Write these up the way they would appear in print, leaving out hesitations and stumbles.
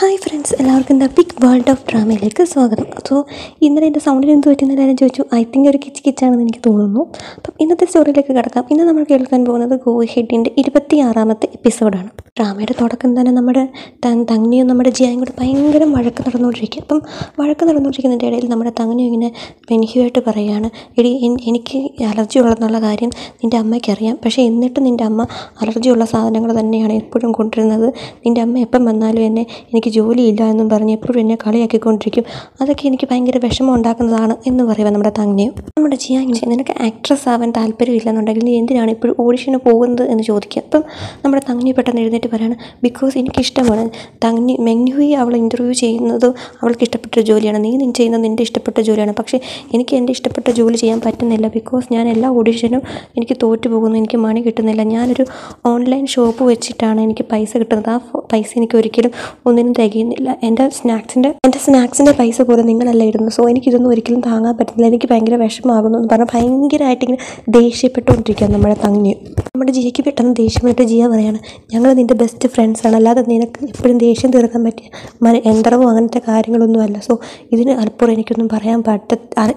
Hi friends, എല്ലാവർക്കും the big world of ഡ്രാമയിലേക്ക് സ്വാഗതം. So ഇന്നലെ എൻ്റെ സൗണ്ടിൽ എന്ത് പറ്റുന്ന എല്ലാവരും ചോദിച്ചു. ഐ തിങ്ക് ഒരു കിച്ചാണെന്ന് എനിക്ക് തോന്നുന്നു. അപ്പം ഇന്നത്തെ സ്റ്റോറിയിലേക്ക് കിടക്കാം. ഇന്ന് നമ്മൾ കേൾക്കാൻ പോകുന്നത് ഗോ ഹെഡിൻ്റെ 26ാമത്തെ എപ്പിസോഡാണ്. ഡ്രാമയുടെ തുടക്കം തന്നെ നമ്മുടെ തങ്ങിയും നമ്മുടെ ജിയായും കൂടെ ഭയങ്കര വഴക്ക് നടന്നുകൊണ്ടിരിക്കുക. അപ്പം വഴക്ക് നടന്നുകൊണ്ടിരിക്കുന്നതിൻ്റെ ഇടയിൽ നമ്മുടെ തങ്ങിയും ഇങ്ങനെ മെൻഹ്യുവായിട്ട് പറയുകയാണ്, എടി എനിക്ക് അലർജി ഉള്ളതെന്നുള്ള കാര്യം നിൻ്റെ അമ്മയ്ക്ക് അറിയാം. പക്ഷേ എന്നിട്ട് നിൻ്റെ അമ്മ അലർജിയുള്ള സാധനങ്ങൾ തന്നെയാണ് എപ്പോഴും കൊണ്ടുവരുന്നത്. നിൻ്റെ അമ്മ എപ്പം വന്നാലും എനിക്ക് ജോലിയില്ല എന്നും പറഞ്ഞ് എപ്പോഴും എന്നെ കളിയാക്കിക്കൊണ്ടിരിക്കും. അതൊക്കെ എനിക്ക് ഭയങ്കര വിഷമം ഉണ്ടാക്കുന്നതാണ് എന്ന് പറയുക നമ്മുടെ തങ്ങിയും. നമ്മുടെ ജിയാ നിനക്ക് ആക്ട്രസ് ആവാൻ താല്പര്യമില്ലെന്നുണ്ടെങ്കിൽ നീ എന്തിനാണ് ഇപ്പോഴും ഓഡിഷന് പോകുന്നത് എന്ന് ചോദിക്കുക. അപ്പം നമ്മുടെ തങ്ങി പെട്ടെന്ന് എഴുന്നേറ്റ് പറയാണ്, ബിക്കോസ് എനിക്കിഷ്ടമാണ്. മെൻഹ്യുയി അവൾ ഇൻ്റർവ്യൂ ചെയ്യുന്നതും അവൾക്ക് ഇഷ്ടപ്പെട്ട ജോലിയാണ്. നീ ചെയ്യുന്നത് നിൻ്റെ ഇഷ്ടപ്പെട്ട ജോലിയാണ്. പക്ഷേ എനിക്ക് എൻ്റെ ഇഷ്ടപ്പെട്ട ജോലി ചെയ്യാൻ പറ്റുന്നില്ല. ബിക്കോസ് ഞാൻ എല്ലാ ഓഡിഷനും എനിക്ക് തോറ്റു പോകുന്നു. എനിക്ക് മണി കിട്ടുന്നില്ല. ഞാനൊരു ഓൺലൈൻ ഷോപ്പ് വെച്ചിട്ടാണ് എനിക്ക് പൈസ കിട്ടുന്നത്. ആ പൈസ എനിക്ക് ഒരിക്കലും ഒന്നിനും തികയുന്നില്ല. എൻ്റെ സ്നാക്സിൻ്റെ പൈസ പോലും നിങ്ങളല്ല ഇടുന്നത്. സോ എനിക്കിതൊന്നും ഒരിക്കലും താങ്ങാൻ പറ്റുന്നില്ല. എനിക്ക് ഭയങ്കര വിഷമമാകുന്നു എന്ന് പറഞ്ഞാൽ ഭയങ്കരമായിട്ട് ഇങ്ങനെ ദേഷ്യപ്പെട്ടുകൊണ്ടിരിക്കുക നമ്മുടെ തങ്ങി. നമ്മുടെ ജിയയ്ക്ക് പെട്ടെന്ന് ദേഷ്യമായിട്ട് ജിയ പറയാണ്, ഞങ്ങൾ നിൻ്റെ ബെസ്റ്റ് ഫ്രണ്ട്സാണ്, അല്ലാതെ നിനക്ക് എപ്പോഴും ദേഷ്യം തീർക്കാൻ പറ്റിയ യന്ത്രമോ അങ്ങനത്തെ കാര്യങ്ങളൊന്നും അല്ല. സോ ഇതിന് അല്പം എനിക്കൊന്നും പറയാൻ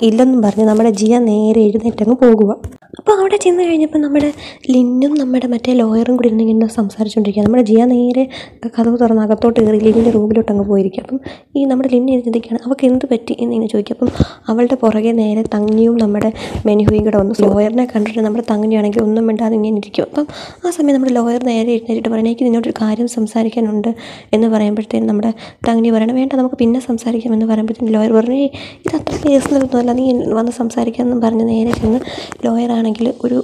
ഇല്ലെന്നും പറഞ്ഞ് നമ്മുടെ ജിയ നേരെ എഴുന്നേറ്റങ്ങ് പോകുക. അപ്പോൾ അവിടെ ചെന്ന് കഴിഞ്ഞപ്പോൾ നമ്മുടെ ലിന്നും നമ്മുടെ മറ്റേ ലോയറും കൂടി ഇരുന്ന് ഇങ്ങനെ സംസാരിച്ചുകൊണ്ടിരിക്കുക. നമ്മുടെ ജിയ നേരെ കഥവ് തുറന്ന് അകത്തോട്ട് കയറി ലിന്നിൻ്റെ റൂമിലോട്ട് അങ്ങ് പോയിരിക്കും. അപ്പം ഈ നമ്മുടെ ലിന്ന് ചിന്തിക്കുകയാണ് അവൾക്ക് എന്ത് പറ്റി എന്നിങ്ങനെ ചോദിക്കും. അപ്പം അവളുടെ പുറകെ നേരെ തങ്ങിയും നമ്മുടെ മെൻഹ്യുയും കൂടെ വന്നു. ലോയറിനെ കണ്ടിട്ട് നമ്മുടെ തങ്ങിയാണെങ്കിൽ ഒന്നും മിണ്ടാതെ ഇങ്ങനെ ഇരിക്കും. അപ്പം ആ സമയം നമ്മുടെ ലോയർ നേരെ എഴുന്നേറ്റിട്ട് പറയണം, എനിക്ക് നിന്നോടൊരു കാര്യം സംസാരിക്കാനുണ്ട് എന്ന് പറയുമ്പോഴത്തേനും നമ്മുടെ തങ്ങി പറയണം, വേണ്ട നമുക്ക് പിന്നെ സംസാരിക്കാമെന്ന് പറയുമ്പോഴത്തേനും ലോയർ പറഞ്ഞു, ഇത് അത്ര പേഴ്സണലൊന്നുമല്ല, നീ വന്ന് സംസാരിക്കാമെന്നും പറഞ്ഞ് നേരെ ചെന്ന് ലോയറാണെങ്കിൽ ഒരു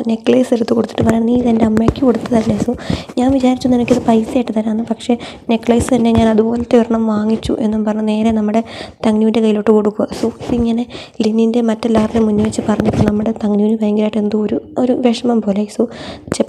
നെക്ലേസ് എടുത്ത് കൊടുത്തിട്ട് പറയണം, നീ ഇതെൻ്റെ അമ്മയ്ക്ക് കൊടുത്തതല്ലേ. സോ ഞാൻ വിചാരിച്ചു നിനക്കിത് പൈസ ആയിട്ട് തരാമെന്ന്, പക്ഷേ നെക്ലേസ് തന്നെ ഞാൻ അതുപോലത്തെ ഒരെണ്ണം വാങ്ങിച്ചു എന്നും പറഞ്ഞ് നേരെ നമ്മുടെ തങ്ങുവിൻ്റെ കയ്യിലോട്ട് കൊടുക്കുക. സോ ഇതിങ്ങനെ ലിന്നിൻ്റെ മറ്റെല്ലാവരുടെയും മുന്നിൽ വെച്ച് പറഞ്ഞപ്പോൾ നമ്മുടെ തങ്ങുവിന് ഭയങ്കരമായിട്ട് എന്തോ ഒരു വിഷമം പോലെ. സോ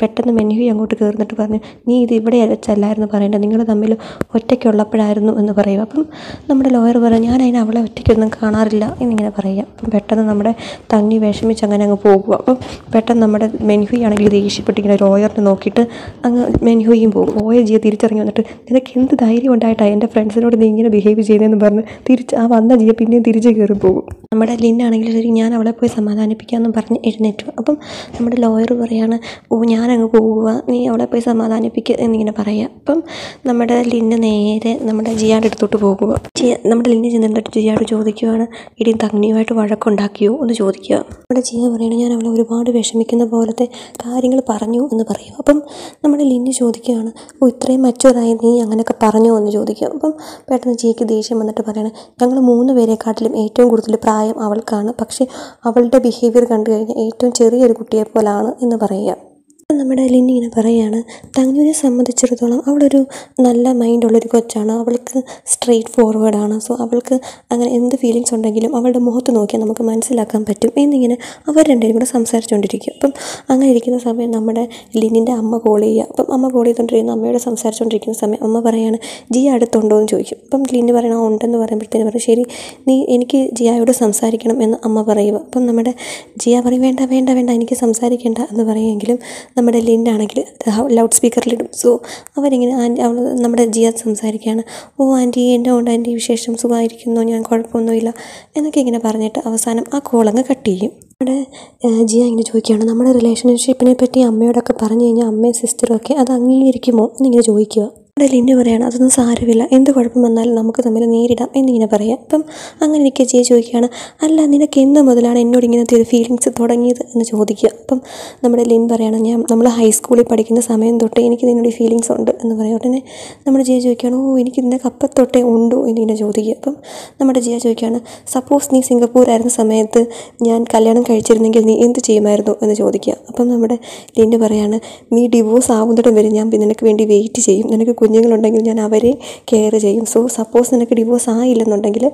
പെട്ടെന്ന് മെൻഹ്യു അങ്ങോട്ട് കയറിന്നിട്ട് പറഞ്ഞു, നീ ഇത് ഇവിടെ വെച്ചല്ലായിരുന്നു പറയേണ്ടത്, നിങ്ങൾ തമ്മിൽ ഒറ്റയ്ക്കുള്ളപ്പോഴായിരുന്നു എന്ന് പറയുക. അപ്പം നമ്മുടെ ലോയർ പറയും, ഞാൻ അവളെ ഒറ്റയ്ക്കൊന്നും കാണാറില്ല എന്നിങ്ങനെ പറയുക. അപ്പം പെട്ടെന്ന് നമ്മുടെ തങ്ങി വിഷമിച്ച് അങ്ങനെ അങ്ങ് പോകുക. അപ്പം പെട്ടെന്ന് നമ്മുടെ മെൻഹ്യു ആണെങ്കിൽ ദേഷ്യപ്പെട്ടിങ്ങനെ ലോയറിനെ നോക്കിയിട്ട് അങ്ങ് മെൻഹ്യുയും പോകും. പോയ ജിയ തിരിച്ചിറങ്ങി വന്നിട്ട്, നിനക്ക് എന്ത് ധൈര്യം ഉണ്ടായിട്ടാണ് എൻ്റെ ഫ്രണ്ട്സിനോട് നീ ഇങ്ങനെ ബിഹേവ് ചെയ്യുന്നതെന്ന് പറഞ്ഞ് ആ വന്ന ജിയ പിന്നെയും തിരിച്ച് കയറി പോകും. നമ്മുടെ ലിന്നാണെങ്കിൽ ശരി ഞാൻ അവളെ പോയി സമാധാനിപ്പിക്കാമെന്നും പറഞ്ഞ് എഴുന്നേറ്റു. അപ്പം നമ്മുടെ ലോയർ പറയാണ്, ഞാനങ്ങ് പോകുക, നീ അവളെ പോയി സമാധാനിപ്പിക്കുക എന്നിങ്ങനെ പറയുക. അപ്പം നമ്മുടെ ലിന്ന് നേരെ നമ്മുടെ ജിയാടെ അടുത്തോട്ട് പോകുക. നമ്മുടെ ലിന്ന് ചെന്നിട്ട് ജിയാട് ചോദിക്കുകയാണ്, ഇടിയും തങ്ങിയുമായിട്ട് വഴക്കുണ്ടാക്കിയോ എന്ന് ചോദിക്കുക. നമ്മുടെ ജിയ പറയുകയാണ്, ഞാൻ അവളെ ഒരുപാട് വിഷമിക്കുന്ന പോലത്തെ കാര്യങ്ങൾ പറഞ്ഞു എന്ന് പറയും. അപ്പം നമ്മുടെ ലിന്ന് ചോദിക്കുകയാണ്, ഇത്രയും മച്ചുവറായി നീ അങ്ങനെയൊക്കെ പറഞ്ഞോ എന്ന് ചോദിക്കുക. അപ്പം പെട്ടെന്ന് ജിയയ്ക്ക് ദേഷ്യം വന്നിട്ട് പറയണം, ഞങ്ങൾ 3 പേരെക്കാട്ടിലും ഏറ്റവും കൂടുതൽ പ്രായം അവൾക്കാണ്, പക്ഷേ അവളുടെ ബിഹേവിയർ കണ്ടു കഴിഞ്ഞാൽ ഏറ്റവും ചെറിയൊരു കുട്ടിയെ പോലാണ് എന്ന് പറയുക. നമ്മുടെ ലിന്നി ഇങ്ങനെ പറയുകയാണ്, തങ്ങുവിനെ സംബന്ധിച്ചിടത്തോളം അവളൊരു നല്ല മൈൻഡുള്ളൊരു കൊച്ചാണ്, അവൾക്ക് സ്ട്രെയിറ്റ് ഫോർവേഡാണ്. സോ അവൾക്ക് അങ്ങനെ എന്ത് ഫീലിങ്സ് ഉണ്ടെങ്കിലും അവളുടെ മുഖത്ത് നോക്കിയാൽ നമുക്ക് മനസ്സിലാക്കാൻ പറ്റും എന്നിങ്ങനെ അവർ രണ്ടുപേരും കൂടെ സംസാരിച്ചുകൊണ്ടിരിക്കും. അപ്പം അങ്ങനെ ഇരിക്കുന്ന സമയം നമ്മുടെ ലിന്നിൻ്റെ അമ്മ കോൾ ചെയ്യുക. അപ്പം അമ്മ കോൾ ചെയ്തുകൊണ്ടിരിക്കുന്ന അമ്മയോട് സംസാരിച്ചുകൊണ്ടിരിക്കുന്ന സമയം അമ്മ പറയാണ്, ജിയ അടുത്തുണ്ടോ എന്ന് ചോദിക്കും. അപ്പം ലിന്നി പറയണം ഉണ്ടെന്ന് പറയുമ്പോഴത്തേനും പറയും, ശരി നീ എനിക്ക് ജിയായോട് സംസാരിക്കണം എന്ന് അമ്മ പറയുക. അപ്പം നമ്മുടെ ജിയ പറയും, വേണ്ട വേണ്ട വേണ്ട എനിക്ക് സംസാരിക്കേണ്ട എന്ന് പറയുമെങ്കിലും നമ്മുടെ ലിന്നാണെങ്കിൽ ലൗഡ് സ്പീക്കറിലിടും. സോ അവരിങ്ങനെ നമ്മുടെ ജിയ സംസാരിക്കുകയാണ്, ആൻറ്റി എൻ്റെ കൊണ്ട് ആൻറ്റി വിശേഷം സുഖമായിരിക്കുന്നു, ഞാൻ കുഴപ്പമൊന്നുമില്ല എന്നൊക്കെ ഇങ്ങനെ പറഞ്ഞിട്ട് അവസാനം ആ കോളങ്ങ് കട്ട് ചെയ്യും. നമ്മുടെ ജിയ ഇങ്ങനെ ചോദിക്കുകയാണ്, നമ്മുടെ റിലേഷൻഷിപ്പിനെ പറ്റി അമ്മയോടൊക്കെ പറഞ്ഞു കഴിഞ്ഞാൽ അമ്മയും സിസ്റ്ററും ഒക്കെ അത് അംഗീകരിക്കുമോ എന്നിങ്ങനെ ചോദിക്കുക. നമ്മുടെ ലിന്നു പറയാണ്, അതൊന്നും സാരമില്ല, എന്ത് കുഴപ്പം വന്നാലും നമുക്ക് തമ്മിൽ നേരിടാം എന്നിങ്ങനെ പറയാം. അപ്പം അങ്ങനെ എനിക്ക് ജിയ ചോദിക്കുകയാണ്, അല്ല നിനക്ക് എന്ന് മുതലാണ് എന്നോട് ഇങ്ങനത്തെ ഒരു ഫീലിങ്സ് തുടങ്ങിയത് എന്ന് ചോദിക്കുക. അപ്പം നമ്മുടെ ലിൻ പറയാണ്, നമ്മൾ ഹൈസ്കൂളിൽ പഠിക്കുന്ന സമയം തൊട്ടേ എനിക്ക് നിന്നോട് ഈ ഫീലിങ്സ് ഉണ്ട് എന്ന് പറയും. ഉടനെ നമ്മുടെ ജിയ ചോദിക്കുകയാണ്, എനിക്ക് നിനക്ക് അപ്പത്തൊട്ടേ ഉണ്ടോ എന്നിങ്ങനെ ചോദിക്കുക. അപ്പം നമ്മുടെ ജിയ ചോദിക്കുകയാണ്, സപ്പോസ് നീ സിംഗപ്പൂരായിരുന്ന സമയത്ത് ഞാൻ കല്യാണം കഴിച്ചിരുന്നെങ്കിൽ നീ എന്ത് ചെയ്യുമായിരുന്നു എന്ന് ചോദിക്കുക. അപ്പം നമ്മുടെ ലിന്ന് പറയാണ്, നീ ഡിവോഴ്സ് ആവുന്നിടം വരെ ഞാൻ നിനക്ക് വേണ്ടി വെയിറ്റ് ചെയ്യും, നിനക്ക് കുഞ്ഞുങ്ങളുണ്ടെങ്കിൽ ഞാൻ അവരെ കെയർ ചെയ്യും. സോ സപ്പോസ് നിനക്ക് ഡിവോഴ്സ് ആയില്ലെന്നുണ്ടെങ്കിൽ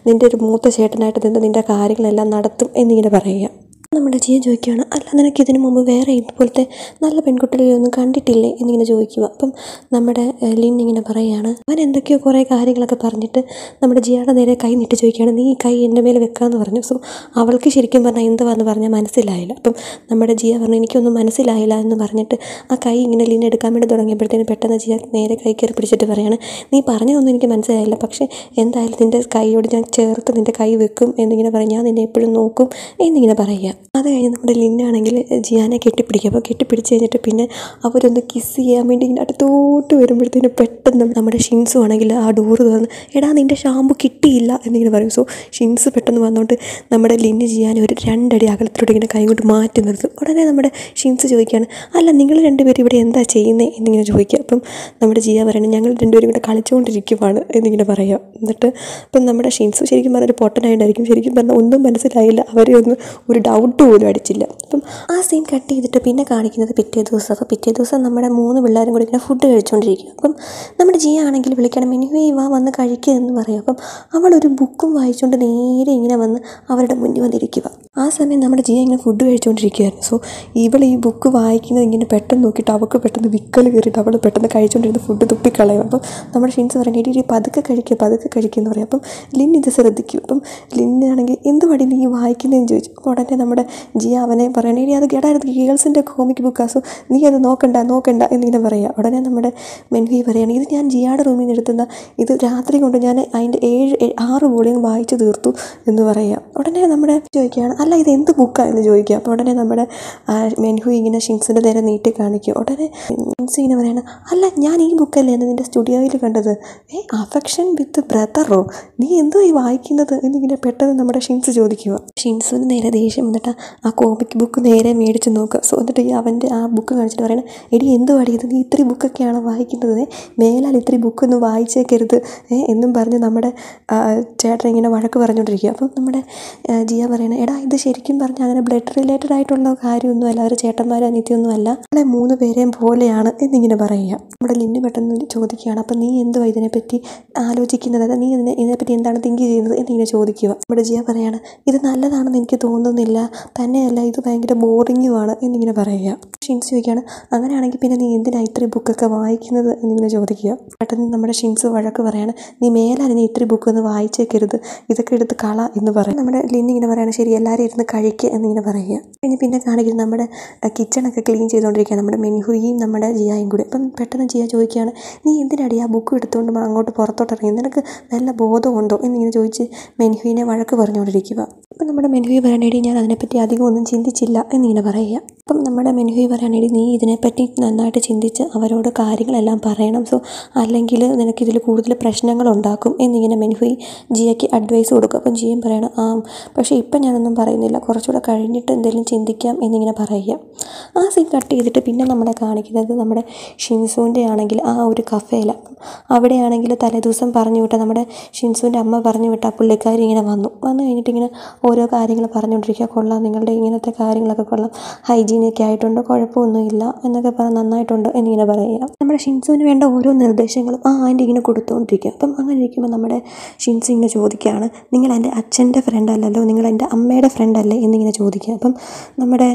നിൻ്റെ ഒരു മൂത്ത ചേട്ടനായിട്ട് നിന്ന് നിൻ്റെ കാര്യങ്ങളെല്ലാം നടത്തും എന്നിങ്ങനെ പറയുക. നമ്മുടെ ജിയ ചോദിക്കുകയാണ്, അല്ല നിനക്ക് ഇതിനു മുമ്പ് വേറെ ഇതുപോലത്തെ നല്ല പെൺകുട്ടികളൊന്നും കണ്ടിട്ടില്ലേ എന്നിങ്ങനെ ചോദിക്കുക. അപ്പം നമ്മുടെ ലിൻ ഇങ്ങനെ പറയുകയാണ്, അവൻ എന്തൊക്കെയോ കുറേ കാര്യങ്ങളൊക്കെ പറഞ്ഞിട്ട് നമ്മുടെ ജിയയുടെ നേരെ കൈ നീട്ടി ചോദിക്കുകയാണ്, നീ ഈ കൈ എൻ്റെ മേലെ വെക്കാമെന്ന് പറഞ്ഞു. സോ അവൾക്ക് ശരിക്കും പറഞ്ഞാൽ എന്തുവാന്ന് പറഞ്ഞാൽ മനസ്സിലായില്ല. അപ്പം നമ്മുടെ ജിയ പറഞ്ഞു, എനിക്കൊന്നും മനസ്സിലായില്ല എന്ന് പറഞ്ഞിട്ട് ആ കൈ ഇങ്ങനെ ലിൻ എടുക്കാൻ വേണ്ടി തുടങ്ങിയപ്പോഴത്തേന് പെട്ടെന്ന് ജിയ നേരെ കൈ കയറി പിടിച്ചിട്ട് പറയാണ്, നീ പറഞ്ഞതൊന്നും എനിക്ക് മനസ്സിലായില്ല, പക്ഷേ എന്തായാലും നിൻ്റെ കൈയോട് ഞാൻ ചേർത്ത് നിൻ്റെ കൈ വെക്കും എന്നിങ്ങനെ പറയും, ഞാൻ നിന്നെ എപ്പോഴും നോക്കും എന്നിങ്ങനെ പറയുക. അത് കഴിഞ്ഞ് നമ്മുടെ ലിന്നാണെങ്കിൽ ജിയാനെ കെട്ടിപ്പിടിക്കുക. അപ്പോൾ കെട്ടിപ്പിടിച്ച് കഴിഞ്ഞിട്ട് പിന്നെ അവരൊന്ന് കിസ് ചെയ്യാൻ വേണ്ടി ഇങ്ങനെ അടുത്തോട്ട് വരുമ്പോഴത്തേന് പെട്ടെന്ന് നമ്മുടെ ഷിൻസു ആണെങ്കിൽ ആ ഡോറ് തുറന്ന്, എടാ നിൻ്റെ ഷാമ്പു കിട്ടിയില്ല എന്നിങ്ങനെ പറയും. സോ ഷിൻസ് പെട്ടെന്ന് വന്നുകൊണ്ട് നമ്മുടെ ലിന്ന് ജിയാനെ ഒരു 2 അടി അകലത്തോട്ട് ഇങ്ങനെ കൈ കൊണ്ട് മാറ്റി നിർത്തും. ഉടനെ നമ്മുടെ ഷിൻസ് ചോദിക്കുകയാണ്, അല്ല നിങ്ങൾ രണ്ടുപേരും ഇവിടെ എന്താ ചെയ്യുന്നത് എന്നിങ്ങനെ ചോദിക്കുക. അപ്പം നമ്മുടെ ജിയ പറയുന്നത്, ഞങ്ങൾ രണ്ടുപേരും ഇവിടെ കളിച്ചുകൊണ്ടിരിക്കുവാണ് എന്നിങ്ങനെ പറയാം. എന്നിട്ട് അപ്പം നമ്മുടെ ഷിൻസു ശരിക്കും പറഞ്ഞാൽ ഒരു പൊട്ടനായിട്ടായിരിക്കും, ശരിക്കും പറഞ്ഞാൽ ഒന്നും മനസ്സിലായില്ല, അവരെ ഒന്നും ഒരു ഡൗട്ട് പോലും അടിച്ചില്ല. അപ്പം ആ സീൻ കട്ട് ചെയ്തിട്ട് പിന്നെ കാണിക്കുന്നത് പിറ്റേ ദിവസം. അപ്പോൾ പിറ്റേ ദിവസം നമ്മുടെ 3 പിള്ളേരും കൂടി ഇങ്ങനെ ഫുഡ് കഴിച്ചുകൊണ്ടിരിക്കും. അപ്പം നമ്മുടെ ജിയ ആണെങ്കിൽ വിളിക്കണം, മെനുവേ വാ വന്ന് കഴിക്കുക എന്ന് പറയും. അപ്പം അവളൊരു ബുക്കും വായിച്ചുകൊണ്ട് നേരെ ഇങ്ങനെ വന്ന് അവരുടെ മുന്നിൽ വന്നിരിക്കുക. ആ സമയം നമ്മുടെ ജിയ ഇങ്ങനെ ഫുഡ് കഴിച്ചുകൊണ്ടിരിക്കുകയായിരുന്നു. സോ ഇവൾ ഈ ബുക്ക് വായിക്കുന്നത് ഇങ്ങനെ പെട്ടെന്ന് നോക്കിയിട്ട് അവൾക്ക് പെട്ടെന്ന് വിക്കൽ കയറിയിട്ട് അവൾ പെട്ടെന്ന് കഴിച്ചുകൊണ്ടിരുന്ന ഫുഡ് തുപ്പിക്കളയും. അപ്പം നമ്മുടെ ഷിൻസ് പറയുന്നത്, ഇടി പതുക്കെ കഴിക്കുക എന്ന് പറയും. അപ്പം ലിൻ ഇത് ശ്രദ്ധിക്കും. അപ്പം ലിന്നാണെങ്കിൽ എന്ത് പടി നീ വായിക്കുന്നതെന്ന് ചോദിച്ചു. അപ്പോൾ ഉടനെ നമ്മുടെ ജിയ അവനെ പറയണേ, ഇനി അത് കേടായിരുന്നു ഗേൾസിൻ്റെ കോമിക് ബുക്കാ, സോ നീ അത് നോക്കണ്ട എന്നിങ്ങനെ പറയുക. ഉടനെ നമ്മുടെ മെൻഹി പറയുകയാണ്, ഇത് ഞാൻ ജിയയുടെ റൂമിൽ നിന്ന് എടുത്തുന്ന, ഇത് രാത്രി കൊണ്ട് ഞാൻ അതിൻ്റെ 6 വോളിയം വായിച്ചു തീർത്തു എന്ന് പറയുക. ഉടനെ നമ്മുടെ ചോദിക്കുകയാണ്, അല്ല ഇത് എന്ത് ബുക്കാണ് എന്ന് ചോദിക്കുക. അപ്പോൾ ഉടനെ നമ്മുടെ മെൻഹു ഇങ്ങനെ ഷിൻസിൻ്റെ നേരെ നീട്ടി കാണിക്കും. ഉടനെ ഷിൻസ് ഇങ്ങനെ പറയാണ്, അല്ല ഞാൻ ഈ ബുക്കല്ലേ എന്ന് നിൻ്റെ സ്റ്റുഡിയോയിൽ കണ്ടത്, അഫെക്ഷൻ വിത്ത് ബ്രദറോ, നീ എന്തോ ഈ വായിക്കുന്നത് എന്നിങ്ങനെ പെട്ടെന്ന് നമ്മുടെ ഷിൻസ് ചോദിക്കുക. ഷിൻസിന് നേരെ ദേഷ്യം വന്നിട്ട് ആ കോമിക് ബുക്ക് നേരെ മേടിച്ച് നോക്കുക. സോ എന്നിട്ട് ഈ അവൻ്റെ ആ ബുക്ക് കാണിച്ചിട്ട് പറയണത്, എടി എന്ത് പാടിയത്, നീ ഇത്രയും ബുക്കൊക്കെയാണ് വായിക്കുന്നത്, മേലാൽ ഇത്രയും ബുക്കൊന്നും വായിച്ചേക്കരുത് എന്നും പറഞ്ഞ് നമ്മുടെ ചേട്ടൻ ഇങ്ങനെ വഴക്ക് പറഞ്ഞുകൊണ്ടിരിക്കുക. അപ്പം നമ്മുടെ ജിയ പറയണത്, എടാ ഇത് ശരിക്കും പറഞ്ഞാൽ അങ്ങനെ ബ്ലഡ് റിലേറ്റഡ് ആയിട്ടുള്ള കാര്യമൊന്നുമല്ല, അവർ ചേട്ടന്മാരും അനിത്യമൊന്നും അല്ല, നമ്മളെ 3 പേരെയും പോലെയാണ് എന്നിങ്ങനെ പറയുക. നമ്മുടെ ലിന്നു പെട്ടെന്ന് ചോദിക്കുകയാണ്, അപ്പം നീ എന്തുവാ ഇതിനെപ്പറ്റി ആലോചിക്കുന്നത്, നീ ഇതിനെപ്പറ്റി എന്താണ് തിങ്ക് ചെയ്യുന്നത് എന്നിങ്ങനെ ചോദിക്കുക. നമ്മുടെ ജിയ പറയാണ്, ഇത് നല്ലതാണെന്ന് എനിക്ക് തോന്നുന്നില്ല, തന്നെയല്ല ഇത് ഭയങ്കര ബോറിങ്ങുമാണ് എന്നിങ്ങനെ പറയുക. ഷിൻസ് ചോദിക്കുകയാണ്, അങ്ങനെയാണെങ്കിൽ പിന്നെ നീ എന്തിനാണ് ഇത്രയും ബുക്കൊക്കെ വായിക്കുന്നത് എന്നിങ്ങനെ ചോദിക്കുക. പെട്ടെന്ന് നമ്മുടെ ഷിൻസ് വഴക്ക് പറയാണ്, നീ മേലാൽ നീ ഇത്രയും ബുക്കൊന്നും വായിച്ചേക്കരുത്, ഇതൊക്കെ എടുത്ത് കള എന്ന് പറയും. നമ്മുടെ ലിൻ ഇങ്ങനെ പറയാണ്, ശരി എല്ലാവരും ഇരുന്ന് കഴിക്കുക എന്നിങ്ങനെ പറയുക. പിന്നെ കാണിക്കുന്നത് നമ്മുടെ കിച്ചണൊക്കെ ക്ലീൻ ചെയ്തുകൊണ്ടിരിക്കുകയാണ് നമ്മുടെ മെൻഹുയും നമ്മുടെ ജിയായും കൂടി. അപ്പം പെട്ടെന്ന് ജിയ ചോദിക്കുകയാണ്, നീ എന്തിനാടി ആ ബുക്ക് എടുത്തുകൊണ്ട് അങ്ങോട്ട് പുറത്തോട്ട് ഇറങ്ങി, നിനക്ക് നല്ല ബോധമുണ്ടോ എന്നിങ്ങനെ ചോദിച്ച് മെൻഹുവിനെ വഴക്ക് പറഞ്ഞുകൊണ്ടിരിക്കുക. അപ്പം നമ്മുടെ മെൻഹുയി പറയണേടി ഞാൻ അതിനെപ്പറ്റി അധികം ഒന്നും ചിന്തിച്ചില്ല എന്നിങ്ങനെ പറയുക. അപ്പം നമ്മുടെ മെൻഹുയി പറയണേടി നീ ഇതിനെപ്പറ്റി നന്നായിട്ട് ചിന്തിച്ച് അവരോട് കാര്യങ്ങളെല്ലാം പറയണം, സോ അല്ലെങ്കിൽ നിനക്കിതിൽ കൂടുതൽ പ്രശ്നങ്ങളുണ്ടാക്കും എന്നിങ്ങനെ മെൻഹുയി ജിയയ്ക്ക് അഡ്വൈസ് കൊടുക്കും. അപ്പം ജിയും പറയണം, പക്ഷേ ഇപ്പം ഞാനൊന്നും പറയുന്നില്ല, കുറച്ചുകൂടെ കഴിഞ്ഞിട്ട് എന്തെങ്കിലും ചിന്തിക്കാം എന്നിങ്ങനെ പറയുക. ആ സീൻ കട്ട് ചെയ്തിട്ട് പിന്നെ നമ്മളെ കാണിക്കുന്നത് നമ്മുടെ ഷിൻസുവിൻ്റെ ആണെങ്കിൽ ആ ഒരു കഫേയിലാണ്. അവിടെയാണെങ്കിൽ തലേദിവസം പറഞ്ഞു വിട്ട നമ്മുടെ ഷിൻസുവിൻ്റെ അമ്മ പറഞ്ഞു വിട്ട ആ പുള്ളിക്കാരി ഇങ്ങനെ വന്നു കഴിഞ്ഞിട്ട് ഇങ്ങനെ ഓരോ കാര്യങ്ങൾ പറഞ്ഞുകൊണ്ടിരിക്കുക. കൊള്ളാം, നിങ്ങളുടെ ഇങ്ങനത്തെ കാര്യങ്ങളൊക്കെ കൊള്ളാം, ഹൈജീനൊക്കെ ആയിട്ടുണ്ട്, കുഴപ്പമൊന്നുമില്ല എന്നൊക്കെ പറഞ്ഞ് നന്നായിട്ടുണ്ട് എന്നിങ്ങനെ പറയുക. നമ്മുടെ ഷിൻസുവിന് വേണ്ട ഓരോ നിർദ്ദേശങ്ങളും ആൻറ്റി ഇങ്ങനെ കൊടുത്തുകൊണ്ടിരിക്കുക. അപ്പം അങ്ങനെ ഇരിക്കുമ്പോൾ നമ്മുടെ ഷിൻസു ഇങ്ങനെ ചോദിക്കുകയാണ്, നിങ്ങൾ എൻ്റെ അച്ഛൻ്റെ ഫ്രണ്ട് അല്ലല്ലോ, നിങ്ങൾ എൻ്റെ അമ്മയുടെ ഫ്രണ്ട് അല്ലേ എന്നിങ്ങനെ ചോദിക്കുക. അപ്പം നമ്മുടെ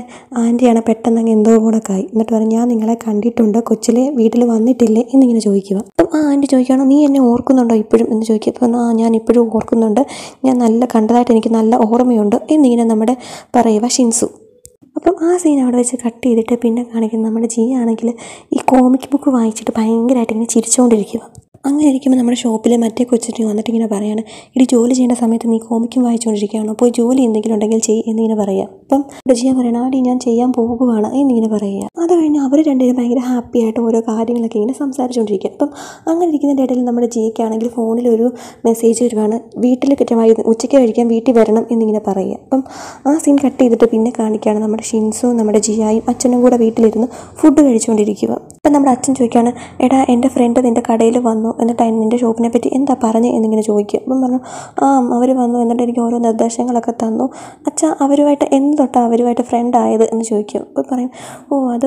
ആൻറ്റിയാണ് പെട്ടെന്ന് അങ്ങ് എന്തോ കൂടെക്കായി. എന്നിട്ട് പറഞ്ഞു, ഞാൻ നിങ്ങളെ കണ്ടിട്ടുണ്ട്, കൊച്ചിലെ വീട്ടിൽ വന്നിട്ടില്ലേ എന്നിങ്ങനെ ചോദിക്കുക. അപ്പം ആ ആൻറ്റി ചോദിക്കുകയാണ്, നീ എന്നെ ഓർക്കുന്നുണ്ടോ ഇപ്പോഴും എന്ന് ചോദിക്കുക. അപ്പം ഞാൻ ഇപ്പോഴും ഓർക്കുന്നുണ്ട്, ഞാൻ നല്ല കണ്ടതായിട്ട് എനിക്ക് നല്ല ഓർമ്മയുണ്ട് എന്നിങ്ങനെ നമ്മുടെ പറയുക ഷിൻസു. അപ്പം ആ സീൻ അവിടെ വെച്ച് കട്ട് ചെയ്തിട്ട് പിന്നെ കാണിക്കുന്നത് നമ്മുടെ ജിയ ആണെങ്കിൽ ഈ കോമിക് ബുക്ക് വായിച്ചിട്ട് ഭയങ്കരമായിട്ട് ഇങ്ങനെ ചിരിച്ചുകൊണ്ടിരിക്കുക. അങ്ങനെ ഇരിക്കുമ്പോൾ നമ്മുടെ ഷോപ്പിലെ മറ്റേ കൊച്ചിട്ട് വന്നിട്ട് ഇങ്ങനെ പറയാണ്, ഇടി ജോലി ചെയ്യേണ്ട സമയത്ത് നീ കോമിക്കും വായിച്ചുകൊണ്ടിരിക്കുകയാണോ, പോയി ജോലി എന്തെങ്കിലും ഉണ്ടെങ്കിൽ ചെയ്യ് എന്നിങ്ങനെ പറയുക. അപ്പം ജിയ പറയണം, ആടി ഞാൻ ചെയ്യാൻ പോകുകയാണ് എന്നിങ്ങനെ പറയുക. അത് കഴിഞ്ഞ് അവർ രണ്ടുപേരും ഭയങ്കര ഹാപ്പി ആയിട്ട് ഓരോ കാര്യങ്ങളൊക്കെ ഇങ്ങനെ സംസാരിച്ചുകൊണ്ടിരിക്കുക. അപ്പം അങ്ങനെ ഇരിക്കുന്നതിൻ്റെ ഇടയിൽ നമ്മുടെ ജിയയ്ക്കാണെങ്കിൽ ഫോണിലൊരു മെസ്സേജ് വരുവാണ്, വീട്ടിൽ ഉച്ചയ്ക്ക് കഴിക്കാൻ വീട്ടിൽ വരണം എന്നിങ്ങനെ പറയുക. അപ്പം ആ സീൻ കട്ട് ചെയ്തിട്ട് പിന്നെ കാണിക്കുകയാണ് നമ്മുടെ ഷിൻസും നമ്മുടെ ജിയായും അച്ഛനും കൂടെ വീട്ടിലിരുന്ന് ഫുഡ് കഴിച്ചുകൊണ്ടിരിക്കുക. അപ്പം നമ്മുടെ അച്ഛൻ ചോദിക്കുകയാണ്, എടാ എൻ്റെ ഫ്രണ്ട് നിൻ്റെ കടയിൽ വന്നു, എന്നിട്ട് നിൻ്റെ ഷോപ്പിനെ പറ്റി എന്താ പറഞ്ഞത് എന്നിങ്ങനെ ചോദിക്കുക. അപ്പം പറഞ്ഞു, അവർ വന്നു, എന്നിട്ട് എനിക്ക് ഓരോ നിർദ്ദേശങ്ങളൊക്കെ തന്നു അച്ഛാ, അവരുമായിട്ട് എന്ത് തൊട്ടാണ് അവരുമായിട്ട് ഫ്രണ്ട് ആയത് എന്ന് ചോദിക്കും. അപ്പം പറയും, അത്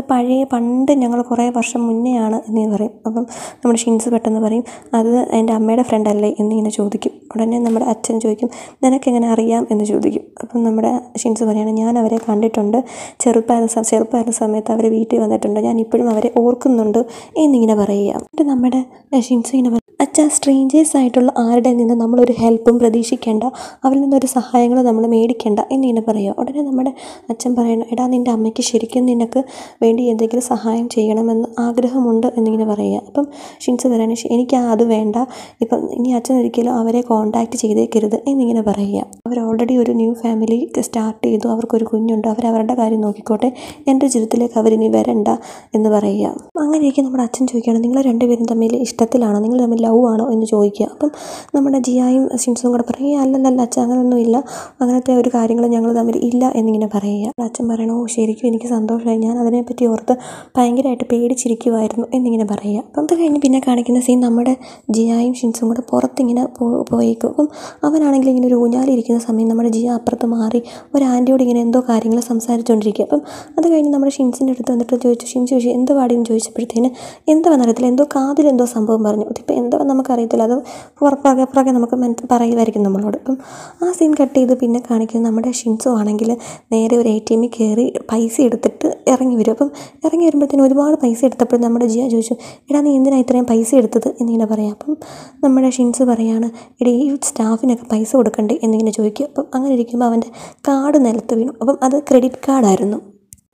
പണ്ട് ഞങ്ങൾ കുറേ വർഷം മുന്നെയാണ് എന്ന് പറയും. അപ്പം നമ്മുടെ ഷിൻസ് പെട്ടെന്ന് പറയും, അത് എൻ്റെ അമ്മയുടെ ഫ്രണ്ട് അല്ലേ എന്നിങ്ങനെ ചോദിക്കും. ഉടനെ നമ്മുടെ അച്ഛൻ ചോദിക്കും നിനക്കെങ്ങനെ അറിയാം എന്ന് ചോദിക്കും. അപ്പം നമ്മുടെ ഷിൻസു പറയുകയാണ് ഞാൻ അവരെ കണ്ടിട്ടുണ്ട്, ചെറുപ്പമായിരുന്ന സമയത്ത് അവർ വീട്ടിൽ വന്നിട്ടുണ്ട്, ഞാൻ ഇപ്പോഴും അവരെ ഓർക്കുന്നുണ്ട് എന്നിങ്ങനെ പറയുക. എന്നിട്ട് നമ്മുടെ ഷിൻസു ഇങ്ങനെ അച്ഛാ സ്ട്രേഞ്ചേഴ്സ് ആയിട്ടുള്ള ആരുടെ നിന്ന് നമ്മളൊരു ഹെൽപ്പും പ്രതീക്ഷിക്കേണ്ട, അവരിൽ നിന്നൊരു സഹായങ്ങളും നമ്മൾ മേടിക്കേണ്ട എന്നിങ്ങനെ പറയുക. ഉടനെ നമ്മുടെ അച്ഛൻ പറയണം എടാ നിൻ്റെ അമ്മയ്ക്ക് ശരിക്കും നിനക്ക് വേണ്ടി എന്തെങ്കിലും സഹായം ചെയ്യണമെന്ന് ആഗ്രഹമുണ്ട് എന്നിങ്ങനെ പറയുക. അപ്പം ഷിൻസു പറയണ എനിക്ക് അത് വേണ്ട, ഇപ്പം ഇനി അച്ഛൻ ഒരിക്കലും അവരെ കോൺടാക്റ്റ് ചെയ്തേക്കരുത് എന്നിങ്ങനെ പറയുക. അവർ ഓൾറെഡി ഒരു ന്യൂ ഫാമിലി സ്റ്റാർട്ട് ചെയ്തു, അവർക്കൊരു കുഞ്ഞുണ്ട്, അവരവരുടെ കാര്യം നോക്കിക്കോട്ടെ, എൻ്റെ ജീവിതത്തിലേക്ക് അവരിനി വരണ്ട എന്ന് പറയുക. അങ്ങനെയൊക്കെ നമ്മുടെ അച്ഛൻ ചോദിക്കുകയാണ് നിങ്ങൾ രണ്ടുപേരും തമ്മിൽ ഇഷ്ടത്തിലാണോ, നിങ്ങൾ തമ്മിൽ ലവ് ആണോ എന്ന് ചോദിക്കുക. അപ്പം നമ്മുടെ ജിയായും ഷിൻസും കൂടെ പറയും അല്ലല്ല അച്ഛൻ അങ്ങനെയൊന്നും ഇല്ല, അങ്ങനത്തെ ഒരു കാര്യങ്ങൾ ഞങ്ങൾ തമ്മിൽ ഇല്ല എന്നിങ്ങനെ പറയുക. അച്ഛൻ പറയണോ ശരിക്കും എനിക്ക് സന്തോഷമായി, ഞാൻ അതിനെപ്പറ്റി ഓർത്ത് ഭയങ്കരമായിട്ട് പേടിച്ചിരിക്കുമായിരുന്നു എന്നിങ്ങനെ പറയുക. അപ്പം അത് കഴിഞ്ഞ് പിന്നെ കാണിക്കുന്ന സീൻ നമ്മുടെ ജിയായും ഷിൻസും കൂടെ പുറത്തിങ്ങനെ പോയേക്കും. അപ്പം അവനാണെങ്കിൽ ഇങ്ങനെ ഒരു ഊഞ്ഞാലിരിക്കുന്ന സമയം നമ്മുടെ ജിയ അപ്പുറത്ത് മാറി ഒരു ആൻറ്റിയോട് ഇങ്ങനെ എന്തോ കാര്യങ്ങൾ സംസാരിച്ചുകൊണ്ടിരിക്കുക. അപ്പം അത് കഴിഞ്ഞ് നമ്മുടെ ഷിൻസിൻ്റെ അടുത്ത് വന്നിട്ട് ഷിൻസ് ചോദിച്ചു എന്ത് പാടിയെന്ന് ചോദിച്ചപ്പോഴത്തേന് എന്താണെന്നറിയത്തില്ല, എന്തോ കാതിലെന്തോ സംഭവം പറഞ്ഞു, അതിപ്പോൾ എന്താ നമുക്കറിയത്തില്ല, അത് പുറകെ നമുക്ക് പറയുമായിരിക്കും നമ്മളോട്. അപ്പം ആ സീൻ കട്ട് ചെയ്ത് പിന്നെ കാണിക്കുന്നത് നമ്മുടെ ഷിൻസു ആണെങ്കിൽ നേരെ ഒരു ATM കയറി പൈസ എടുത്തിട്ട് ഇറങ്ങി വരും. അപ്പം ഇറങ്ങി വരുമ്പോഴത്തേനും ഒരുപാട് പൈസ എടുത്തപ്പോൾ നമ്മുടെ ജിയ ചോദിച്ചു എടാ നീ എന്തിനാ ഇത്രയും പൈസ എടുത്തത് എന്നിങ്ങനെ പറയാം. അപ്പം നമ്മുടെ ഷിൻസു പറയാണ് എടീ ഈ സ്റ്റാഫിനൊക്കെ പൈസ കൊടുക്കണ്ടേ എന്നിങ്ങനെ ചോദിക്കും. അപ്പം അങ്ങനെ ഇരിക്കുമ്പോൾ അവൻ്റെ കാർഡ് നിലത്ത് വീണു. അപ്പം അത് ക്രെഡിറ്റ് കാർഡായിരുന്നു.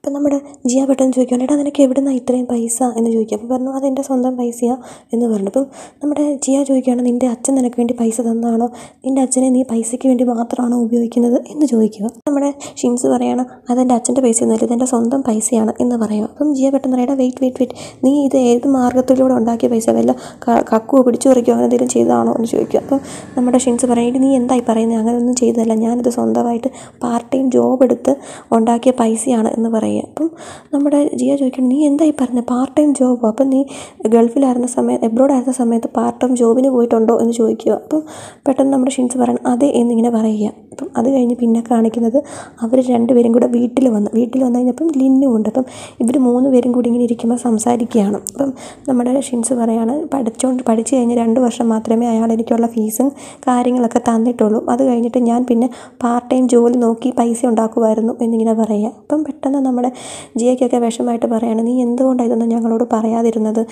അപ്പം നമ്മുടെ ജിയ പെട്ടെന്ന് ചോദിക്കുകയാണ് എടാ നിനക്ക് എവിടെ നിന്നാണ് ഇത്രയും പൈസ എന്ന് ചോദിക്കുക. അപ്പോൾ പറഞ്ഞു അതെൻ്റെ സ്വന്തം പൈസയാണ് എന്ന് പറഞ്ഞു. അപ്പം നമ്മുടെ ജിയ ചോദിക്കുകയാണ് നിൻ്റെ അച്ഛൻ നിനക്ക് വേണ്ടി പൈസ തന്നതാണോ, നിൻ്റെ അച്ഛനെ നീ പൈസയ്ക്ക് വേണ്ടി മാത്രമാണോ ഉപയോഗിക്കുന്നത് എന്ന് ചോദിക്കുക. നമ്മുടെ ഷിൻസ് പറയാണ് അതെൻ്റെ അച്ഛൻ്റെ പൈസയൊന്നുമില്ല, ഇതെൻ്റെ സ്വന്തം പൈസയാണ് എന്ന് പറയുക. അപ്പം ജിയ പെട്ടെന്ന് പറയടാ വെയിറ്റ് നീ ഇത് ഏത് മാർഗ്ഗത്തിലൂടെ ഉണ്ടാക്കിയ പൈസ, വല്ല കക്കുവോ പിടിച്ചു പറിക്കുകയോ അങ്ങനെ എന്തെങ്കിലും ചെയ്തതാണോ എന്ന് ചോദിക്കുക. അപ്പോൾ നമ്മുടെ ഷിൻസ് പറയും നീ എന്തായി പറയുന്നത്, അങ്ങനെയൊന്നും ചെയ്തതല്ല, ഞാനിത് സ്വന്തമായിട്ട് പാർട്ട് ടൈം ജോബ് എടുത്ത് ഉണ്ടാക്കിയ പൈസയാണ് എന്ന് പറയുക. അപ്പം നമ്മുടെ ജിയ ചോദിക്കണം നീ എന്തായി പറഞ്ഞത് പാർട്ട് ടൈം ജോബോ, അപ്പം നീ ഗൾഫിലായിരുന്ന സമയത്ത് എബ്രോഡായിരുന്ന സമയത്ത് പാർട്ട് ടൈം ജോബിന് പോയിട്ടുണ്ടോ എന്ന് ചോദിക്കുക. അപ്പം പെട്ടെന്ന് നമ്മുടെ ഷിൻസ് പറയണം അതെ എന്നിങ്ങനെ പറയുക. അപ്പം അത് കഴിഞ്ഞ് പിന്നെ കാണിക്കുന്നത് അവർ രണ്ടുപേരും കൂടെ വീട്ടിൽ വന്ന് കഴിഞ്ഞപ്പം ലിന്നും ഉണ്ട്. അപ്പം ഇവർ 3 പേരും കൂടി ഇങ്ങനെ ഇരിക്കുമ്പോൾ സംസാരിക്കുകയാണ്. അപ്പം നമ്മുടെ ഷിൻസ് പറയാണ് പഠിച്ചു കഴിഞ്ഞ് 2 വർഷം മാത്രമേ അയാൾ എനിക്കുള്ള ഫീസും കാര്യങ്ങളൊക്കെ തന്നിട്ടുള്ളൂ, അത് കഴിഞ്ഞിട്ട് ഞാൻ പിന്നെ പാർട്ട് ടൈം ജോലി നോക്കി പൈസ ഉണ്ടാക്കുമായിരുന്നു എന്നിങ്ങനെ പറയുക. അപ്പം പെട്ടെന്ന് നമ്മുടെ ജിയയ്ക്കൊക്കെ വിഷമമായിട്ട് പറയാണ് നീ എന്തുകൊണ്ടാണ് ഇതൊന്നും ഞങ്ങളോട് പറയാതിരുന്നത്,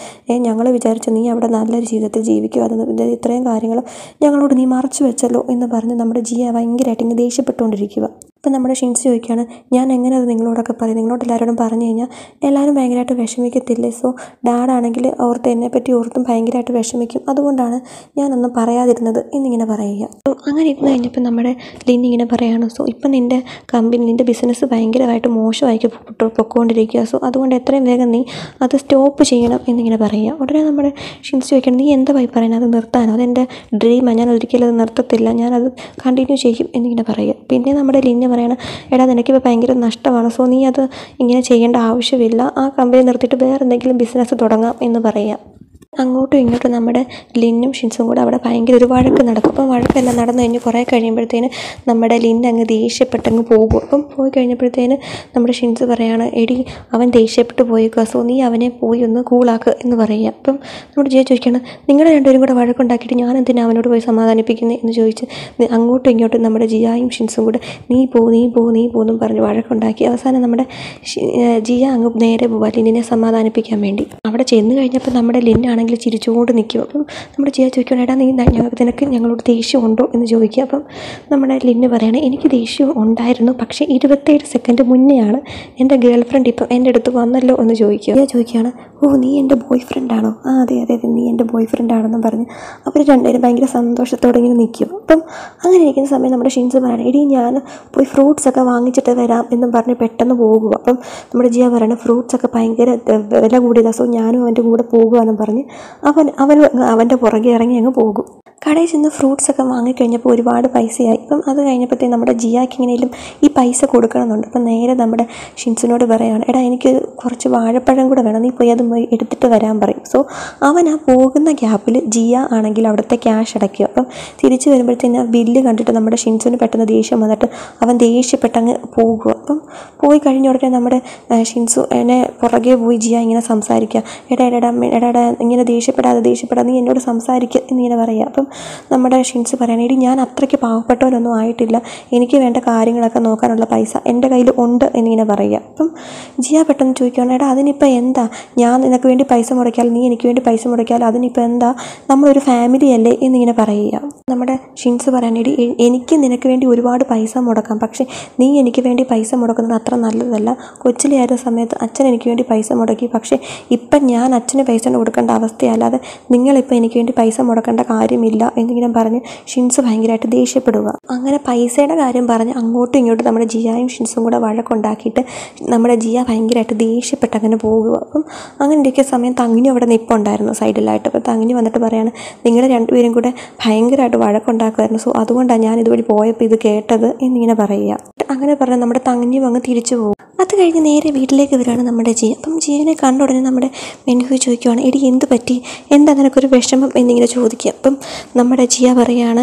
ഞങ്ങൾ വിചാരിച്ചു നീ അവിടെ നല്ലൊരു ജീവിതത്തിൽ ജീവിക്കുമായിരുന്നു, ഇത് ഇത്രയും കാര്യങ്ങൾ ഞങ്ങളോട് നീ മറച്ചു വെച്ചല്ലോ എന്ന് പറഞ്ഞ് നമ്മുടെ ജിയ ഭയങ്കരമായിട്ട് ഇങ്ങനെ ദേഷ്യപ്പെട്ടുകൊണ്ടിരിക്കുക. അപ്പം നമ്മുടെ ഷിൻസ് ചോദിക്കുകയാണ് ഞാൻ എങ്ങനെ അത് നിങ്ങളോടൊക്കെ പറയും, നിങ്ങളോട് എല്ലാവരോടും പറഞ്ഞു കഴിഞ്ഞാൽ എല്ലാവരും ഭയങ്കരമായിട്ട് വിഷമിക്കത്തില്ലേ, സോ ഡാഡാണെങ്കിൽ എന്നെപ്പറ്റി ഓർത്തും ഭയങ്കരമായിട്ട് വിഷമിക്കും, അതുകൊണ്ടാണ് ഞാനൊന്നും പറയാതിരുന്നത് എന്നിങ്ങനെ പറയുക. അപ്പോൾ അങ്ങനെ ഇരുന്ന് കഴിഞ്ഞപ്പോൾ നമ്മുടെ ലിൻ ഇങ്ങനെ പറയുകയാണ് സോ ഇപ്പം നിൻ്റെ ബിസിനസ് ഭയങ്കരമായിട്ട് മോശമായിട്ട് പൊക്കോണ്ടിരിക്കുക, സോ അതുകൊണ്ട് എത്രയും വേഗം നീ അത് സ്റ്റോപ്പ് ചെയ്യണം എന്നിങ്ങനെ പറയുക. ഉടനെ നമ്മുടെ ഷിൻസ് ചോദിക്കണം നീ എന്താ പറയുന്നത്, അത് നിർത്താനോ, അതെൻ്റെ ഡ്രീമാണ്, ഞാൻ ഒരിക്കലും അത് നിർത്തത്തില്ല, ഞാനത് കണ്ടിന്യൂ ചെയ്യും എന്നിങ്ങനെ പറയുക. പിന്നെ നമ്മുടെ ലിന്നെ പറയണം എടാ നിനക്കിപ്പോൾ ഭയങ്കര നഷ്ടമാണ്, സോ നീ അത് ഇങ്ങനെ ചെയ്യേണ്ട ആവശ്യമില്ല, ആ കമ്പനി നിർത്തിയിട്ട് വേറെ എന്തെങ്കിലും ബിസിനസ് തുടങ്ങാം എന്ന് പറയാം. അങ്ങോട്ടും ഇങ്ങോട്ടും നമ്മുടെ ലിന്നും ഷിൻസും കൂടെ അവിടെ ഭയങ്കര ഒരു വഴക്ക് നടക്കും. അപ്പം വഴക്കെല്ലാം നടന്നു കഴിഞ്ഞ് കുറേ കഴിയുമ്പോഴത്തേന് നമ്മുടെ ലിൻ അങ്ങ് ദേഷ്യപ്പെട്ടങ്ങ് പോകും. അപ്പം പോയി കഴിഞ്ഞപ്പോഴത്തേന് നമ്മുടെ ഷിൻസ് പറയാണ് എടി അവൻ ദേഷ്യപ്പെട്ട് പോയേക്കുക, സോ നീ അവനെ പോയി ഒന്ന് കൂളാക്കുക എന്ന് പറയുക. അപ്പം നമ്മുടെ ജിയ ചോദിക്കണം നിങ്ങളുടെ രണ്ടുപേരും കൂടെ വഴക്കുണ്ടാക്കിയിട്ട് ഞാൻ എന്തിനാ അവനോട് പോയി സമാധാനിപ്പിക്കുന്നത് എന്ന് ചോദിച്ച് അങ്ങോട്ടും ഇങ്ങോട്ടും നമ്മുടെ ജിയായും ഷിൻസും കൂടെ നീ പോകുന്നു പറഞ്ഞ് വഴക്കുണ്ടാക്കി. അവസാനം നമ്മുടെ ജിയ അങ്ങ് നേരെ പോവാ ലിന്നിനെ സമാധാനിപ്പിക്കാൻ വേണ്ടി. അവിടെ ചെന്ന് കഴിഞ്ഞപ്പോൾ നമ്മുടെ ലിന്നാണെങ്കിൽ ചിരിച്ചുകൊണ്ട് നിൽക്കും. അപ്പം നമ്മുടെ ജിയ ചോദിക്കണം എടാ നിനക്ക് ഞങ്ങളോട് ദേഷ്യം ഉണ്ടോ എന്ന് ചോദിക്കുക. അപ്പം നമ്മുടെ ലിന്ന് പറയണേ എനിക്ക് ദേഷ്യം ഉണ്ടായിരുന്നു, പക്ഷേ 27 സെക്കൻഡ് മുന്നെയാണ് എൻ്റെ ഗേൾ ഫ്രണ്ട് ഇപ്പം എൻ്റെ അടുത്ത് വന്നല്ലോ എന്ന് ചോദിക്കുകയാണ് നീ എൻ്റെ ബോയ് ഫ്രണ്ടാണോ, അതെ നീ എൻ്റെ ബോയ് ഫ്രണ്ടാണെന്നും പറഞ്ഞ് അവർ രണ്ടുപേരും ഭയങ്കര സന്തോഷത്തോടെ ഇങ്ങനെ നിൽക്കും. അപ്പം അങ്ങനെ ഇരിക്കുന്ന സമയം നമ്മുടെ ഷിൻസ് പറയണം എടി ഞാൻ പോയി ഫ്രൂട്ട്സൊക്കെ വാങ്ങിച്ചിട്ട് വരാം എന്നും പറഞ്ഞ് പെട്ടെന്ന് പോകുക. അപ്പം നമ്മുടെ ജിയ പറയണം ഫ്രൂട്ട്സൊക്കെ ഭയങ്കര വില കൂടിയതാണ്, സോ ഞാനും അവൻ്റെ കൂടെ പോകുകയെന്നും പറഞ്ഞ് അവൻ്റെ പുറകെ ഇറങ്ങി അങ്ങ് പോകും. കടയിൽ ചെന്ന് ഫ്രൂട്ട്സൊക്കെ വാങ്ങിക്കഴിഞ്ഞപ്പോൾ ഒരുപാട് പൈസയായി. ഇപ്പം അത് കഴിഞ്ഞപ്പോഴത്തേക്കും നമ്മുടെ ജിയാക്ക് എങ്ങനെയും ഈ പൈസ കൊടുക്കണമെന്നുണ്ട്. അപ്പം നേരെ നമ്മുടെ ഷിൻസിനോട് പറയുകയാണ് എടാ എനിക്ക് കുറച്ച് വാഴപ്പഴം കൂടെ വേണം, നീ പോയി അത് എടുത്തിട്ട് വരാൻ പറയും. സോ അവൻ ആ പോകുന്ന ഗ്യാപ്പിൽ ജിയ ആണെങ്കിൽ അവിടുത്തെ ക്യാഷ് അടയ്ക്കുക. അപ്പം തിരിച്ച് വരുമ്പോഴത്തേന് ബില്ല് കണ്ടിട്ട് നമ്മുടെ ഷിൻസിന് പെട്ടെന്ന് ദേഷ്യം വന്നിട്ട് അവൻ ദേഷ്യപ്പെട്ടങ്ങ് പോകുക. അപ്പം പോയി കഴിഞ്ഞ ഉടനെ നമ്മുടെ ഷിൻസു എന്നെ പുറകെ പോയി ജിയ ഇങ്ങനെ സംസാരിക്കുക എടാ ഇങ്ങനെ ദേഷ്യപ്പെടാതെ നീ എന്നോട് സംസാരിക്കുക എന്നിങ്ങനെ പറയുക. അപ്പം നമ്മുടെ ഷിൻസ് പറയണം, എടി ഞാൻ അത്രയ്ക്ക് പാവപ്പെട്ടവരൊന്നും ആയിട്ടില്ല, എനിക്ക് വേണ്ട കാര്യങ്ങളൊക്കെ നോക്കാനുള്ള പൈസ എൻ്റെ കയ്യിൽ ഉണ്ട് എന്നിങ്ങനെ പറയുക. അപ്പം ജിയ പെട്ടെന്ന് ചോദിക്കുകയാണ്, എടാ അതിനിപ്പോൾ എന്താ, ഞാൻ നിനക്ക് വേണ്ടി പൈസ മുടക്കിയാൽ നീ എനിക്ക് വേണ്ടി പൈസ മുടക്കിയാൽ അതിനിപ്പോൾ എന്താ, നമ്മളൊരു ഫാമിലി അല്ലേ എന്നിങ്ങനെ പറയുക. നമ്മുടെ ഷിൻസ് പറയാൻ, എടി എനിക്ക് നിനക്ക് വേണ്ടി ഒരുപാട് പൈസ മുടക്കാം, പക്ഷേ നീ എനിക്ക് വേണ്ടി പൈസ മുടക്കുന്നത് അത്ര നല്ലതല്ല. കൊച്ചിലെ ആയിരുന്ന സമയത്ത് അച്ഛൻ എനിക്ക് വേണ്ടി പൈസ മുടക്കി, പക്ഷേ ഇപ്പം ഞാൻ അച്ഛന് പൈസ കൊടുക്കേണ്ട അവസ്ഥയല്ലാതെ നിങ്ങളിപ്പോൾ എനിക്ക് വേണ്ടി പൈസ മുടക്കേണ്ട കാര്യമില്ല എന്നിങ്ങനെ പറഞ്ഞ് ഷിൻസ് ഭയങ്കരമായിട്ട് ദേഷ്യപ്പെടുക. അങ്ങനെ പൈസയുടെ കാര്യം പറഞ്ഞ് അങ്ങോട്ടും ഇങ്ങോട്ടും നമ്മുടെ ജിയായും ഷിൻസും കൂടെ വഴക്കുണ്ടാക്കിയിട്ട് നമ്മുടെ ജിയ ഭയങ്കരമായിട്ട് ദേഷ്യപ്പെട്ട് അങ്ങനെ പോകുക. അപ്പം അങ്ങനെ ഇരിക്കുന്ന സമയം തങ്ങിനി അവിടെ നിൽപ്പുണ്ടായിരുന്നു സൈഡിലായിട്ട്. അപ്പോൾ തങ്ങിനി വന്നിട്ട് പറയാണ്, നിങ്ങൾ രണ്ടുപേരും കൂടെ ഭയങ്കരമായിട്ട് വഴക്കുണ്ടാക്കുമായിരുന്നു, സോ അതുകൊണ്ടാണ് ഞാൻ ഇതുവഴി പോയപ്പോൾ ഇത് കേട്ടത് എന്നിങ്ങനെ പറയുക. അങ്ങനെ പറഞ്ഞാൽ നമ്മുടെ തങ്ങിനിയും അങ്ങ് തിരിച്ചു പോകും. അത് കഴിഞ്ഞ് നേരെ വീട്ടിലേക്ക് വരികയാണ് നമ്മുടെ ജിയ. അപ്പം ജിയനെ കണ്ട ഉടനെ നമ്മുടെ മെൻഹു ചോദിക്കുവാണ്, എടി എന്ത് പറ്റി, എന്താ നിനക്കൊരു വിഷമം എന്നിങ്ങനെ ചോദിക്കുക. അപ്പം നമ്മുടെ ജിയ പറയുകയാണ്,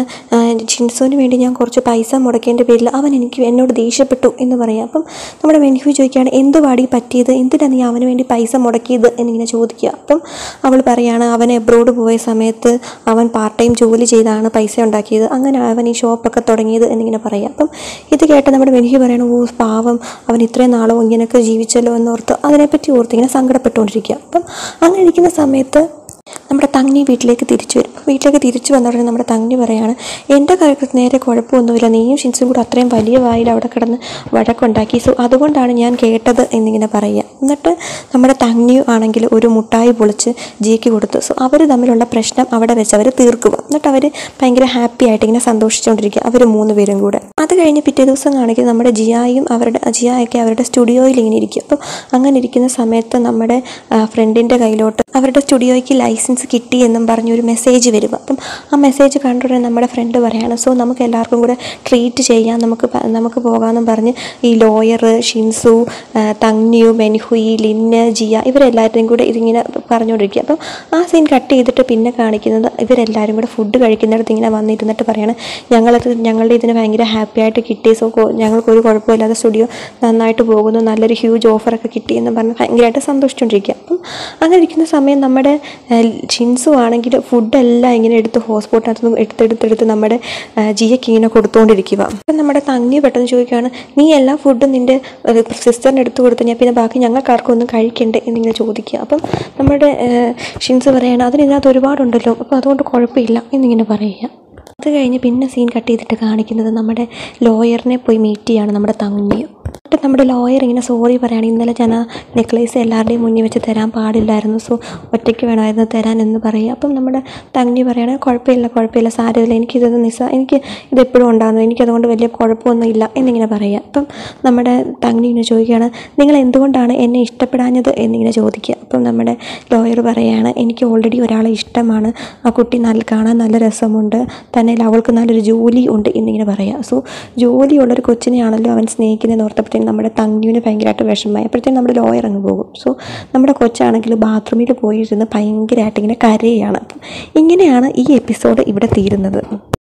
ഷിൻസോന് വേണ്ടി ഞാൻ കുറച്ച് പൈസ മുടക്കേണ്ട പേരിൽ അവൻ എന്നോട് ദേഷ്യപ്പെട്ടു എന്ന് പറയാം. അപ്പം നമ്മുടെ മെൻഹു ചോദിക്കുകയാണ്, എന്ത് പാടി പറ്റിയത്, എന്തിനാണ് നീ അവന് വേണ്ടി പൈസ മുടക്കിയത് എന്നിങ്ങനെ ചോദിക്കുക. അപ്പം അവൾ പറയുകയാണ്, അവൻ എബ്രോഡ് പോയ സമയത്ത് അവൻ പാർട്ട് ടൈം ജോലി ചെയ്താണ് പൈസ ഉണ്ടാക്കിയത്, അങ്ങനെ അവൻ ഈ ഷോപ്പൊക്കെ തുടങ്ങിയത് എന്നിങ്ങനെ പറയാം. അപ്പം ഇത് കേട്ട് നമ്മുടെ മെൻഹു പറയണം, ഓ പാവം, അവൻ ഇത്രയും നാളോ ഇങ്ങനെയൊക്കെ ജീവിച്ചല്ലോ എന്നോർത്ത് അതിനെപ്പറ്റി ഓർത്ത് ഇങ്ങനെ സങ്കടപ്പെട്ടുകൊണ്ടിരിക്കുക. അപ്പം അങ്ങനെ ഇരിക്കുന്ന സമയത്ത് നമ്മുടെ തങ്ങി വീട്ടിലേക്ക് തിരിച്ചു വരും. വീട്ടിലേക്ക് തിരിച്ചു വന്ന ഉടനെ നമ്മുടെ തങ്ങി പറയാണ്, എൻ്റെ കാര്യത്തിൽ നേരെ കുഴപ്പമൊന്നുമില്ല, നീയും ഷിൻസും കൂടെ അത്രയും വലിയ വായിൽ അവിടെ കിടന്ന് വഴക്കുണ്ടാക്കി, സോ അതുകൊണ്ടാണ് ഞാൻ കേട്ടത് എന്നിങ്ങനെ പറയുക. എന്നിട്ട് നമ്മുടെ തങ്ങി ആണെങ്കിൽ ഒരു മുട്ടായി പൊളിച്ച് ജിയയ്ക്ക് കൊടുത്തു. സോ അവർ തമ്മിലുള്ള പ്രശ്നം അവിടെ വെച്ച് അവർ തീർക്കുക. എന്നിട്ട് അവർ ഭയങ്കര ഹാപ്പി ആയിട്ട് ഇങ്ങനെ സന്തോഷിച്ചുകൊണ്ടിരിക്കുക അവർ 3 പേരും കൂടെ. അത് കഴിഞ്ഞ് പിറ്റേ ദിവസം കാണിക്കുന്നത് നമ്മുടെ ജിയയൊക്കെ അവരുടെ സ്റ്റുഡിയോയിൽ ഇങ്ങനെ ഇരിക്കും. അപ്പം അങ്ങനെ ഇരിക്കുന്ന സമയത്ത് നമ്മുടെ ഫ്രണ്ടിൻ്റെ കയ്യിലോട്ട് അവരുടെ സ്റ്റുഡിയോയ്ക്ക് ലൈസൻസ് കിട്ടി എന്നും പറഞ്ഞൊരു മെസ്സേജ് വരും. അപ്പം ആ മെസ്സേജ് കണ്ടുടനെ നമ്മുടെ ഫ്രണ്ട് പറയാണ്, സോ നമുക്ക് എല്ലാവർക്കും കൂടെ ട്രീറ്റ് ചെയ്യാം, നമുക്ക് പോകാമെന്നും പറഞ്ഞ് ഈ ലോയർ, ഷിൻസു, തങ്നിയു, മെൻഹുയി, ലിന്ന്, ജിയ ഇവരെല്ലാവരും കൂടെ ഇതിങ്ങനെ പറഞ്ഞുകൊണ്ടിരിക്കുക. അപ്പം ആ സീൻ കട്ട് ചെയ്തിട്ട് പിന്നെ കാണിക്കുന്നത് ഇവരെല്ലാവരും കൂടെ ഫുഡ് കഴിക്കുന്നിടത്ത് ഇങ്ങനെ വന്നിരുന്നിട്ട് പറയാണ്, ഞങ്ങളുടെ ഇതിന് ഭയങ്കര ഹാപ്പി ആയിട്ട് കിട്ടി, സോ ഞങ്ങൾക്കൊരു കുഴപ്പമില്ലാതെ സ്റ്റുഡിയോ നന്നായിട്ട് പോകുന്നു, നല്ലൊരു ഹ്യൂജ് ഓഫറൊക്കെ കിട്ടിയെന്ന് പറഞ്ഞ് ഭയങ്കരമായിട്ട് സന്തോഷിച്ചുകൊണ്ടിരിക്കുക. അപ്പം അങ്ങനെ ഇരിക്കുന്ന സമയം നമ്മുടെ ഷിൻസു ആണെങ്കിൽ ഫുഡെല്ലാം ഇങ്ങനെ എടുത്ത് ഹോസ്പിറ്റലിനകത്ത് എടുത്തെടുത്ത് നമ്മുടെ ജിയയ്ക്ക് ഇങ്ങനെ കൊടുത്തുകൊണ്ടിരിക്കുക. അപ്പം നമ്മുടെ തങ്ങി പെട്ടെന്ന് ചോദിക്കുകയാണ്, നീ എല്ലാ ഫുഡും നിൻ്റെ സിസ്റ്ററിന് എടുത്തു കൊടുത്തു, ഞാൻ പിന്നെ ബാക്കി ഞങ്ങൾക്കാർക്കും ഒന്നും കഴിക്കണ്ടേ എന്നിങ്ങനെ ചോദിക്കുക. അപ്പം നമ്മുടെ ഷിൻസു പറയുകയാണ്, അതിനകത്ത് ഒരുപാടുണ്ടല്ലോ, അപ്പോൾ അതുകൊണ്ട് കുഴപ്പമില്ല എന്നിങ്ങനെ പറയുക. അത് കഴിഞ്ഞ് പിന്നെ സീൻ കട്ട് ചെയ്തിട്ട് കാണിക്കുന്നത് നമ്മുടെ ലോയറിനെ പോയി മീറ്റ് ചെയ്യാണ് നമ്മുടെ തങ്ങി. എന്നിട്ട് നമ്മുടെ ലോയർ ഇങ്ങനെ സോറി പറയുകയാണ്, ഇന്നലെ ഞാൻ ആ നെക്ലേസ് എല്ലാവരുടെയും മുന്നിൽ വെച്ച് തരാൻ പാടില്ലായിരുന്നു, സോ ഒറ്റയ്ക്ക് വേണമായിരുന്നു തരാൻ എന്ന് പറയുക. അപ്പം നമ്മുടെ തങ്ങി പറയുകയാണ്, കുഴപ്പമില്ല സാരമില്ല, എനിക്ക് ഇതെപ്പോഴും ഉണ്ടാകുന്നു, എനിക്കതുകൊണ്ട് വലിയ കുഴപ്പമൊന്നും ഇല്ല എന്നിങ്ങനെ പറയുക. അപ്പം നമ്മുടെ തങ്ങി ഇങ്ങനെ ചോദിക്കുകയാണ്, നിങ്ങൾ എന്തുകൊണ്ടാണ് എന്നെ ഇഷ്ടപ്പെടാഞ്ഞത് എന്നിങ്ങനെ ചോദിക്കുക. അപ്പം നമ്മുടെ ലോയർ പറയുകയാണ്, എനിക്ക് ഓൾറെഡി ഒരാളെ ഇഷ്ടമാണ്, ആ കുട്ടി കാണാൻ നല്ല രസമുണ്ട്, തന്നെ അവൾക്ക് നല്ലൊരു ജോലി ഉണ്ട് എന്നിങ്ങനെ പറയാം. സോ ജോലിയുള്ളൊരു കൊച്ചിനെയാണല്ലോ അവൻ സ്നേഹിക്കുന്നതെന്ന് ഓർത്തപ്പോഴത്തേക്കും നമ്മുടെ തങ്ങിന് ഭയങ്കരമായിട്ട് വിഷമമായി. അപ്പോഴത്തേക്കും നമ്മുടെ ലോയർ അങ്ങ് പോകും. സോ നമ്മുടെ കൊച്ചാണെങ്കിൽ ബാത്റൂമിൽ പോയിരുന്ന് ഭയങ്കരമായിട്ട് ഇങ്ങനെ കരയുകയാണ്. അപ്പം ഇങ്ങനെയാണ് ഈ എപ്പിസോഡ് ഇവിടെ തീരുന്നത്.